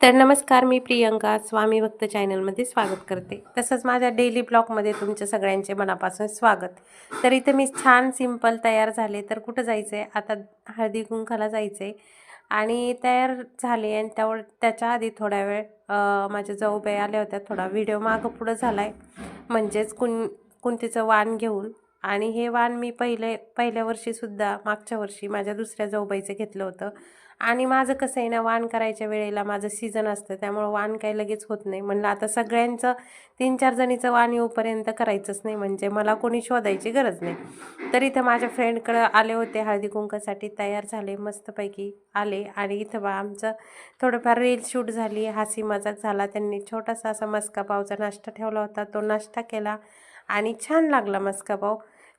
तर नमस्कार, मी प्रियंका स्वामी भक्त चॅनलमध्ये स्वागत करते. तसंच माझ्या डेली ब्लॉगमध्ये तुमच्या सगळ्यांचे मनापासून स्वागत. तर इथे मी छान सिंपल तयार झाले. तर कुठं जायचं आहे आता? हळदी कुंकाला जायचं आहे आणि तयार झाले. आणि त्याच्या आधी थोड्या वेळ माझ्या जाऊबाई आल्या होत्या. थोडा व्हिडिओ मागं पुढं झाला आहे, म्हणजेच कुंतीचं वाण घेऊन. आणि हे वाण मी पहिल्या वर्षीसुद्धा मागच्या वर्षी माझ्या दुसऱ्या जाऊबाईचं घेतलं होतं. आणि माझं कसं आहे ना, वाण करायच्या वेळेला माझं सीझन असतं, त्यामुळं वाण काही लगेच होत नाही. म्हणलं आता सगळ्यांचं 3-4 जणीचं वाण येऊपर्यंत करायचंच नाही, म्हणजे मला कोणी शोधायची गरज नाही. तर इथं माझ्या फ्रेंडकडं आले होते हळदी कुंकासाठी, तयार झाले मस्तपैकी आले. आणि इथं आमचं थोडंफार रील शूट झाली, हसी मजाक झाला. त्यांनी छोटासा असा मस्का पावचा नाश्ता ठेवला होता, तो नाश्ता केला आणि छान लागला मस्का पाव.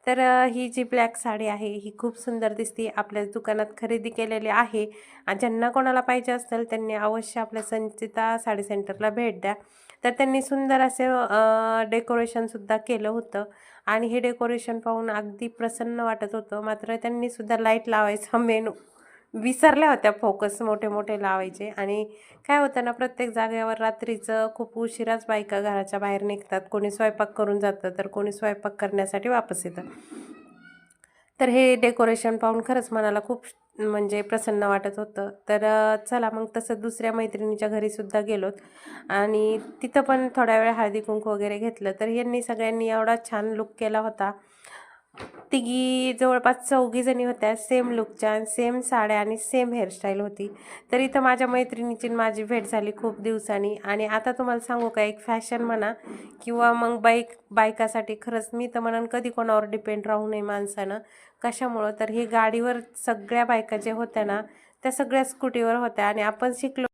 तर ही जी ब्लॅक साडी आहे ही खूप सुंदर दिसते. आपल्या दुकानात खरेदी केलेली आहे. ज्यांना कोणाला पाहिजे असेल त्यांनी अवश्य आपल्या संचिता साडी सेंटरला भेट द्या. तर त्यांनी सुंदर असे डेकोरेशनसुद्धा केलं होतं आणि हे डेकोरेशन पाहून अगदी प्रसन्न वाटत होतं. मात्र त्यांनीसुद्धा लाईट लावायचा मेन विसरल्या होत्या, फोकस मोठे मोठे लावायचे. आणि काय होतं ना, प्रत्येक जागेवर रात्रीचं खूप उशिराच बायका घराच्या बाहेर निघतात. कोणी स्वयंपाक करून जातं, तर कोणी स्वयंपाक करण्यासाठी वापस येतं. तर हे डेकोरेशन पाहून खरंच मनाला खूप म्हणजे प्रसन्न वाटत होतं. तर चला मग तसं दुसऱ्या मैत्रिणीच्या घरीसुद्धा गेलोत आणि तिथं पण थोड्या वेळ हळदी कुंकू वगैरे घेतलं. तर यांनी सगळ्यांनी एवढा छान लुक केला होता. तिघी जवळपास 4 जणी होत्या, सेम लुकच्या, सेम साड्या आणि सेम हेअरस्टाईल होती. तर इथं माझ्या मैत्रिणीची माझी भेट झाली खूप दिवसांनी. आणि आता तुम्हाला सांगू का, एक फॅशन म्हणा किंवा मग बायकासाठी खरंच मी तर म्हणन कधी कोणावर डिपेंड राहू नये माणसानं. कशामुळं? तर ही गाडीवर सगळ्या बायका ज्या होत्या ना, त्या सगळ्या स्कूटीवर होत्या आणि आपण शिकलो